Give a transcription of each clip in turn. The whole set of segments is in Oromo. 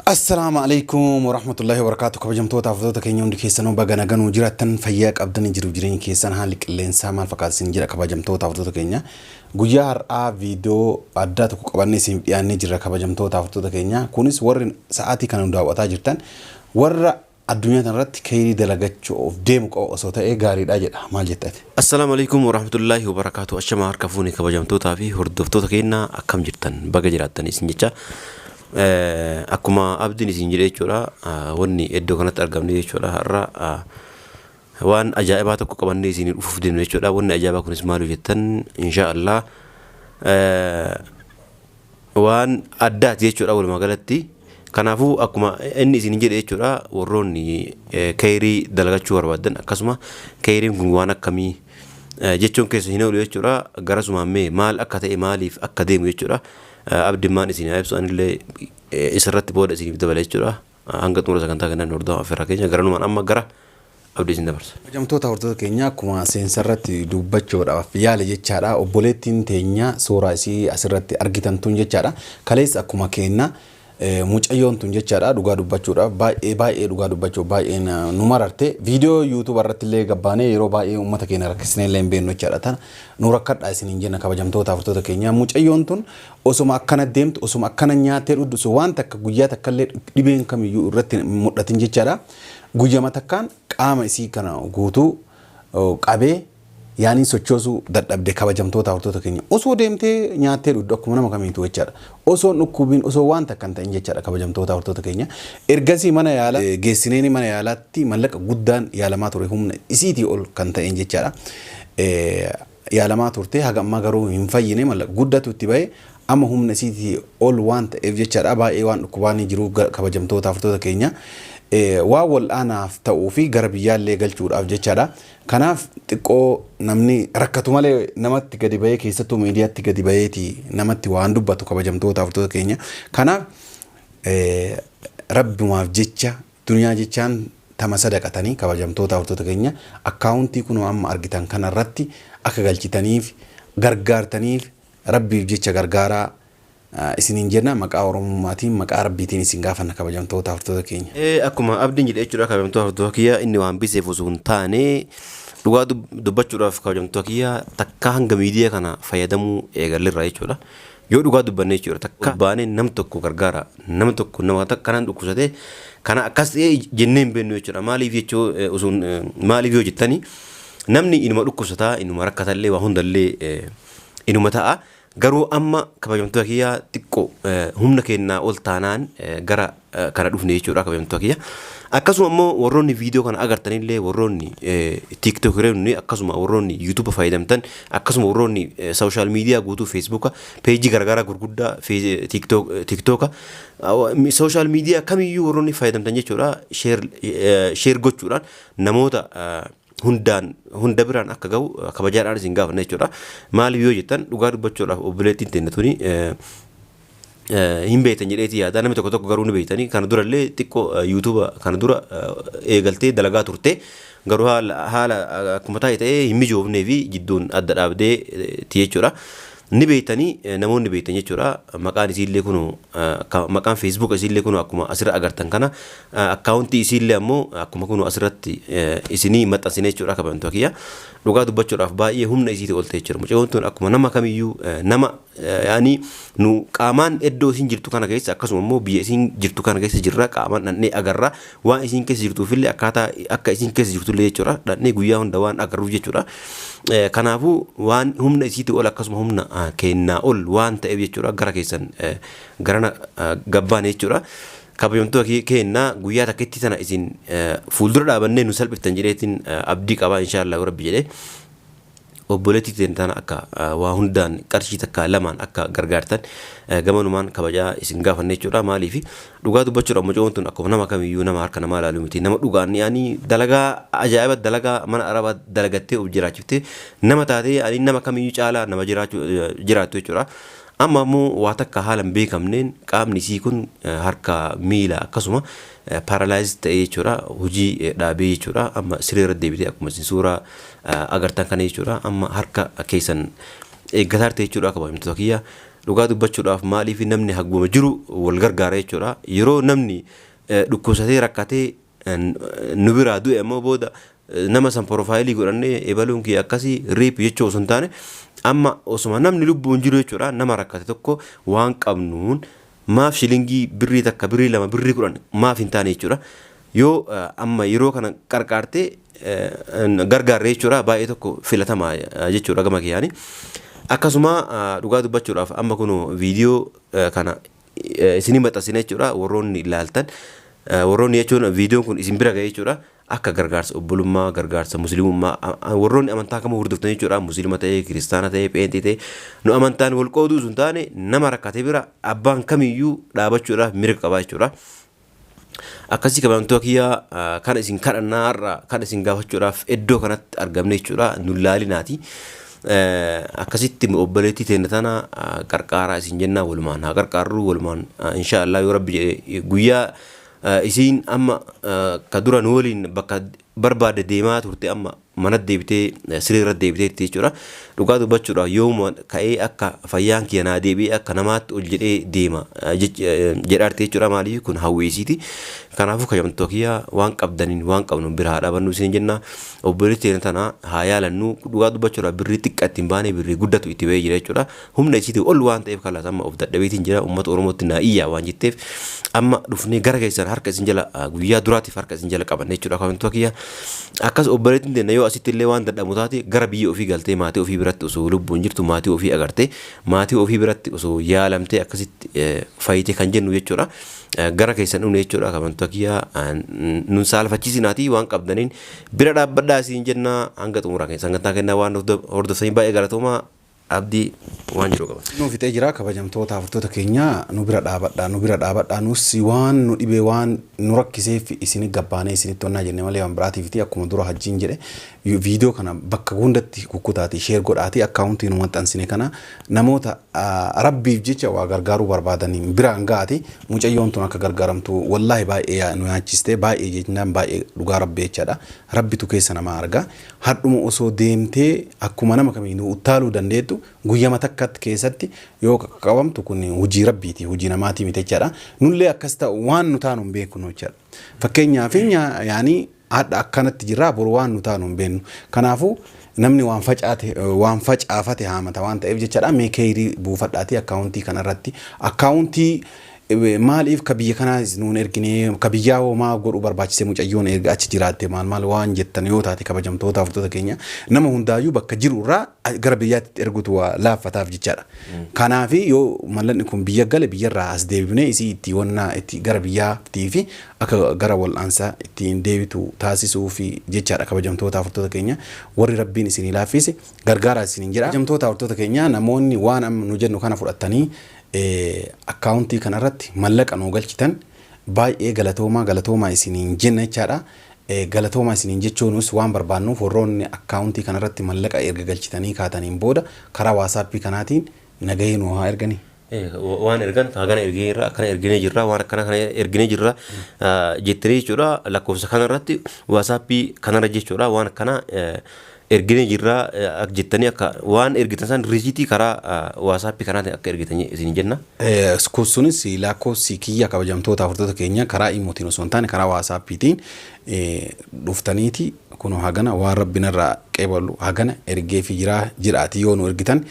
السلام عليكم ورحمة الله وبركاته. كبجمتوتا فضوتا كينيا وندي كيسانو باغانا غانو جيراتن فياك أبدان جيرو جيرين كيسان هالك اللين سامال فقال سنجيرا كبجمتوتا فضوتا كينيا غيار فيديو أداتو كباني سيم يعني جيرا كبجمتوتا فضوتا كينيا كونيس ورن ساعتي كانوا داوتا جيرتان ور الدنيا تنرت كيري دلغاتشو اوف ديمك او صوتا غاري داجد مال جتات. السلام عليكم ورحمة الله وبركاته. الشما هركفوني كبجمتوتا في هردفتوتا كينا أكم جيرتان باغا جيراتن سنجيرا akkuma abdiin isin jedhee jechuudha wanni iddoo kanatti argamne jechuudha har'a waan ajaa'ibaa tokko qabannee isin dhufuuf deemne jechuudha wanni ajaa'ibaa kunis maal jettan inshaallah waan addaati jechuudha walumaa galatti kanaafuu akkuma inni isin jedhee jechuudha warroonni kayrii dalagachuu barbaadan akkasuma kayriin kun waan akkamii jechuun keessa hin oolu jechuudha garasuma mee maal akka ta'e maaliif akka deemu jechuudha abdi maan isin ayibsu anillee isarratti booda isin dabale jechuudha hanga xumura sagantaa kanaan hordofaa afeerraa keenya garanumaan amma gara abdi isin dabarsa. Jamtoota hordoftoota keenya akkuma seensarratti dubbachuudhaaf yaala jechaadha obboleettiin teenya suuraa isii asirratti argitan tun jechaadha kaleessa akkuma kenna mucayyoon tun jechaadha dhugaa dubbachuudhaaf baay'ee dhugaa dubbachuu baay'ee nu mararte viidiyoo YouTube irratti illee gabbaanee yeroo baay'ee uummata keenya rakkisnee illee beeknu jechaadha tan nu rakkadha isiniin jenna kabajamtoota hordoftoota keenya mucayyoon tun osuma akkana deemtu osuma akkana nyaattee dhudhusu waan takka guyyaa takka illee dhibeen kamiyyuu irratti mudhatin jechaadha guyyama takkaan qaama isii kana guutuu qabee yaani sochoosu dadhabde kabajamtoota hordoftoota keenya osoo deemtee nyaattee dhudhu akkuma nama kamiitu jechaadha osoo dhukkubiin osoo waan takkan ta'in jechaadha kabajamtoota hordoftoota keenya ergasii mana yaala geessineeni mana yaalaatti mallaqa guddaan yaalamaa ture humna isiitii ol kan ta'in jechaadha yaalamaa turte haga amma garuu hin fayyine mallaqa guddatu itti ba'e amma humna isiitii ol waan ta'eef jechaadha baay'ee waan dhukkubaanii jiru kabajamtoota hordoftoota keenya waa wal'aanaaf ta'uu fi gara biyyaallee galchuudhaaf jechaadha kanaaf xiqqoo namni rakkatu malee namatti gadi ba'ee keessattuu miidiyaatti gadi ba'eeti namatti waan dubbatu kabajamtoota hordoftoota keenya kanaaf rabbumaaf jecha duniyaa jechaan tama sadaqatanii kabajamtoota hordoftoota keenya akkaawuntii kun amma argitan kanarratti akka galchitaniif gargaartaniif rabbiif jecha gargaaraa isiniin jenna maqaa oromumaatiin maqaa rabbiitiin isin gaafanna kabajamtoota hordoftoota keenya. Akkuma abdiin jedhee jechuudha kabajamtoota hordoftoota kiyya inni waan biseef osoo hin taane dhugaa dubbachuudhaaf kabajamtoota kiyya takka hanga miidiyaa kana fayyadamuu eegalleerra jechuudha. Yoo dhugaa dubbanne jechuudha takka baanee nam tokko gargaara nam tokko nama kanaan dhukkubsate kana akkas jennee hin beeknu jechuudha maaliif jechuu osoo maaliif yoo jettanii namni inuma dhukkubsataa inuma rakkatallee waa hundallee inuma ta'a. Garuu amma kabajamtoota kiyya xiqqoo humna kennaa ol taanaan gara kana dhufne jechuudha kabajamtoota kiyya akkasuma immoo warroonni viidiyoo kana agartanillee warroonni tiiktookironni akkasuma warroonni yuutuuba fayyadamtan akkasuma warroonni sooshaal miidiyaa guutuu feesbuuka peejii garagaraa gurguddaa tiiktooka sooshaal miidiyaa kamiyyuu warroonni fayyadamtan jechuudha sheer gochuudhaan namoota hunda biraan akka ga'u kabajaadhaan isin gaafanna jechuudha maaliif yoo jettan dhugaa dubbachuudhaaf obboleettiin teenya tuni hin beektan jedheeti yaada namni tokko tokko garuu ni beektanii kana durallee xiqqoo yuutuuba kana dura eegaltee dalagaa turte garuu haala akkuma ta'ee hin mijoofnee fi jidduun adda dhaabdee jechuudha ni beektanii namoonni beektan jechuudha maqaan isiillee kunu maqaan feesbuuk isiillee kunu akkuma asirra agartan kana akkaawuntii isiillee ammoo akkuma kunu asirratti isinii maxxansine jechuudha kabajamtoota kiyya dhugaa dubbachuudhaaf baay'ee humna isiitii ol ta'e jechuudha mucayyoon tun akkuma nama kamiyyuu nama yaani nu qaamaan iddoo isin jirtu kana keessa akkasuma immoo biyya isin jirtu kana keessa jirra qaamaan dhannee agarra waan isin keessa jirtuufillee akkaataa akka isin keessa jirtullee jechuudha dhannee guyyaa hunda waan agarruuf jechuudha kanaafuu waan humna isiitii ol akkasuma humna kennaa ol waan ta'eef jechuudha gara keessan garana gabbaane jechuudha kabajamtoota keenya guyyaa takkitti sana isin fuuldura dhaabannee nu salphiftan jedheetiin abdii qabaa inshaallah rabbi jedhee obboleettii teenya akka waa hundaan qarshii takka lamaan akka gargaartan gamanumaan kabajaa isin gaafanne jechuudha maaliif dhugaa dubbachuudhaaf mucayyoon tun akkuma nama kamiyyuu nama harka namaa ilaalu miti nama dhugaan yaani dalagaa ajaa'iba dalagaa mana arabaa dalagattee of jiraachiftee nama taatee ani nama kamiyyuu caalaa nama jiraattu jechuudha amma ammoo waa takka haalan beekamneen qaamni isii kun harka miila akkasuma paralyzed ta'ee jechuudha hojii dhaabee jechuudha amma sireerra deebitee akkuma isin suuraa agartan kana jechuudha amma harka keessan eeggataa ta'e jechuudha kabajamtoota kiyya dhugaa dubbachuudhaaf maaliif namni hagguma jiru wal gargaara jechuudha. Yeroo namni dhukkubsatee rakkatee nu biraa du'e ammoo booda nama san profaayilii godhannee ebaluun kiyya akkasii riip jechuu osoo hin taane amma osuma namni lubbuun jiru jechuudha. Nama rakkate tokko waan qabnuun maaf shilingii birrii takka birrii lama birrii kudhan maaf hin taane jechuudha. Yoo amma yeroo kana qarqaartee gargaarree jechuudha baay'ee tokko filatamaa jechuudha gama kiyyaanii. Akkasuma dhugaa dubbachuudhaaf amma kun viidiyoo kana isinii maxxansine jechuudha. Warroonni ilaaltan warroonni jechuun viidiyoon kun isin bira ga'ee jechuudha. Akka gargaarsa obbolummaa gargaarsa muslimummaa warroonni amantaa kamuu hordoftan jechuudha. Muslima ta'ee kiristaana ta'ee pheenxii ta'ee nu amantaan wal qooduu sun taane nama rakkate bira abbaan kamiyyuu dhaabachuudhaaf mirga qabaa jechuudha. Akkasii kabajamtoota kiyyaa kan isin kadhannaa irraa kan isin gaafachuudhaaf iddoo kanatti argamne jechuudha. Nu laalinaati. Akkasitti obboleettii teenya tana qarqaaraa isin jennaa walumaan haa qarqaarru walumaan inshaallah yoo rabbi guyyaa isiin amma ka dura nu waliin bakka barbaade deemaa turte amma mana deebitee siree deebitee jechuudha. Dhugaa dubbachuudhaaf yooma ka'ee akka fayyaan kiyya naa deebi'ee akka namaatti ol jedhee deema jedhaarte jechuudha. Maaliif kun hawweesiiti. Kanaafuu kabajamtoota kiyyaa waan qabdaniin waan qabnu bira haa dhaabannu isin jenna. Obboleettii teenya tana haa yaalannu. Dhugaa dubbachuudhaaf birrii xiqqaa ittiin baanee birrii guddatu itti ba'ee jira jechuudha. Humna isiitii ol waan ta'eef kalaas amma of dadhabeetiin jira. Uummata Oromootti naa iyyaa waan jetteef amma dhufnee gara keessan harka isin jala guyyaa duraatiif harka isin jala qabanne jechuudha. Kabajamtoota kiyyaa akkas obboleettiin teenya yoo asitti illee waan dadhabu taate gara biyya ofii galtee maatii ofii biratti osoo lubbuun jirtu maatii ofii agartee maatii ofii biratti osoo yaalamtee akkasitti fayyite kan jennu jechuudha. Gara keessan dhufne jechuudha. Kabajamtoota kiyyaa nun saalfachiisinaati waan qabdaniin bira dhaabbadhaa isin jenna. Hanga xumuraa keessa sagantaa kennaa waan hordoftanii baay'ee galatoomaa. Abdii waan jiru qaba. Nu fitee jira kabajamtoota hordoftoota keenya nu bira dhaabadhaa nus waan nu dhibee waan nu rakkiseef isin gabbaanee isinitti onnaa jenne malee waan biraatiifiti akkuma dura hajjiin jedhe viidiyoo kana bakka hundatti kukkutaati sheer godhaati akkaawuntii nu maxxansine kana namoota rabbiif jecha waa gargaaruu barbaadaniin biraan gaati mucayyoon tun akka gargaaramtu wallaahi baay'ee nu yaachiste baay'ee jechnaan baay'ee dhugaa rabbi jechaadha. Rabbitu keessa nama arga hadhuma osoo deemtee akkuma nama kamiinuu uttaaluu dandeettu guyyama takkatti keessatti yoo qabamtu kun hojii rabbiiti hojii namaatii miti jechaadha. Nullee akkas ta'u waan nu taanu hin beeknu jechaadha. Fakkeenyaaf yaani hadha akkanatti jirraa boru waan nu taanu hin beeknu. Kanaafuu namni waan facaafate haamata waan ta'eef jechaadha. Mee keerii buufadhaati akkaawuntii kanarratti akkaawuntii maaliif ka biyya kanaas nuun ergine ka biyyaa homaa godhu barbaachise mucayyoon erga achi jiraatte maal waan jettan yoo taate kabajamtoota hordoftoota keenya nama hundaayyuu bakka jiru irraa gara biyyaatti ergutu waa laaffataaf jechaadha. Kanaaf yoo mallanni kun biyya gale biyyarraa as deebifnee isii itti wannaa itti gara biyyaatti fi akka gara wal'aansaa ittiin deebitu taasisuu fi jechaadha. Kabajamtoota hordoftoota keenya warri rabbiin isinii laaffise gargaaraa isiniin jedha. Kabajamtoota hordoftoota keenya namoonni waan amma nu jennu kana fudhatanii akkaawuntii kanarratti mallaqa nuu galchitan baay'ee galatoomaa isiniin jenna jechaadha. Galatoomaa isiniin jechuunis waan barbaannuuf warroonni akkaawuntii kanarratti mallaqa erga galchitanii kaataniin booda karaa waasappii kanaatiin nagahee nu haa erganii. Waan ergan kana erginee jirra waan akkana kana erginee jirra jettanii jechuudha. Lakkoofsa kanarratti waasappii kanarra jechuudha waan akkana erginee jirra jettanii akka waan ergitan san riisiitii karaa waasappii kanaatiin akka ergitanii isin jenna. Kusunis lakkoofsi kiyya kabajamtoota hordoftoota keenya karaa imootiin osoo hin taane karaa waasappiitiin dhuftaniiti kun hagana waan rabbinarraa qeebalu hagana ergee fi jiraati yoo nu ergitan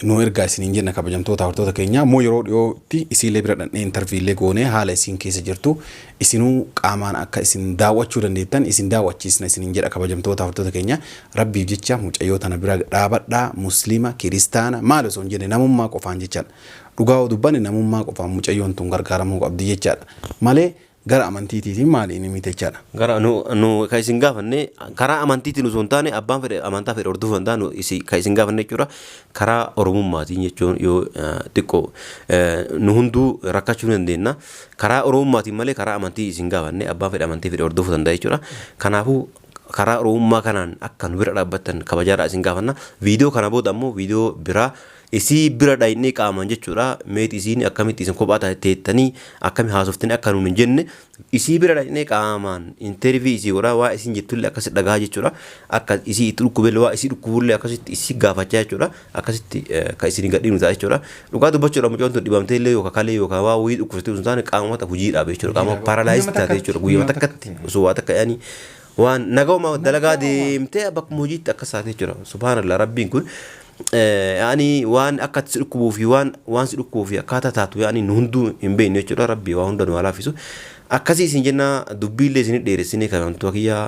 nu ergaa isiniin jenna kabajamtoota hordoftoota keenya. Moo yeroo dhiyootti isiilee bira dhannee intarviilee goonee haala isiin keessa jirtu isinuu qaamaan akka isin daawwachuu dandeettan isin daawwachiisna isiniin jedha kabajamtoota hordoftoota keenya. Rabbiif jecha mucayyoo tana bira dhaabadhaa muslima kiristaana maal osoo hin jenne namummaa qofaan jechaadha. Dhugaa dubbanne namummaa qofaan mucayyoon tun gargaaramuu qabdi jechaadha malee gara amantiitiin maali inni mitechaadha. Gara nu ka isin gaafanne karaa amantiitiin osoo hin taane abbaan fedhe amantaa fedhe hordofuu danda'a nu ka isin gaafanne jechuudha. Karaa oromummaatiin jechuun yoo xiqqoo nu hunduu rakkachuu dandeenya. Karaa oromummaatiin malee karaa amantii isin gaafanne abbaan fedhe amantii fedhe hordofuu danda'a jechuudha. Kanaafuu karaa oromummaa kanaan akka nu bira dhaabbattan kabajaadhaa isin gaafanna. Viidiyoo kana booda ammoo viidiyoo biraa isii bira dhaynee qaamaan jechuudha meeti isiin akkamitti isin kophaa teettanii akkami haasoftanii akka nuun hin jenne isii bira dhaynee qaamaan intervii isii godhaa waa isin jettullee akkasitti dhagaa jechuudha akka isii itti dhukkubellee waa isii dhukkubullee akkasitti isii gaafachaa jechuudha akkasitti ka isin gadhiinu ta'a jechuudha dhugaa dubbachuudha mucoon tun dhibamtee illee yookaan kalee yookaan waa wayii dhukkubsatee osoo hin taane qaamota hojii dhaabe jechuudha qaama paralaayis taate jechuudha guyyaa takkatti osoo waa takka yaani waan nagawma dalagaa deemtee bakkuma hojiitti akka saate jechuudha subhaanallah rabbiin kun yaani waan akka si dhukkubuu fi waan si dhukkubuu fi akkaataa taatu yaani nu hunduu hin beekne jechuudha rabbii waa hunda nu alaafisu akkasii isin jenna dubbiillee isin dheeressinee kanamtu akiyyaa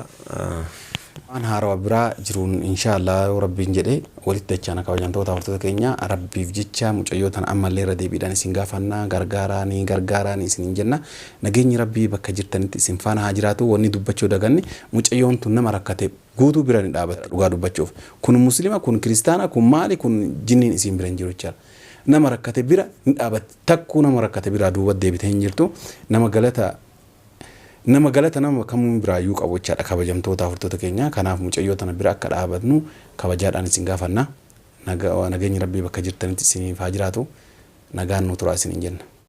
waan haarawaa biraa jiruun inshaallah rabbiin jedhe walitti dachaan akka hojjantoota hordoftoota keenya rabbiif jecha mucayyoo tan ammallee irra deebiidhaan isin gaafannaa gargaaraan isin jenna nageenyi rabbii bakka jirtanitti isin faana haa jiraatu wanni dubbachuu daganni mucayyoon tun nama rakkate guutuu bira ni dhaabata dhugaa dubbachuuf kun muslima kun kiristaana kun maali kun jinniin isin bira hin jiru jechaadha nama rakkate bira ni dhaabata takkuu nama rakkate bira duuba deebite hin jirtu nama galata nama kamuu biraayyuu qabu jechaadha kabajamtoota hordoftoota keenya kanaaf mucayyoo tana bira akka dhaabatnu kabajaadhaan isin gaafanna nageenyi rabbii bakka jirtanitti isiniif haa jiraatu nagaan nu turaa isin jenna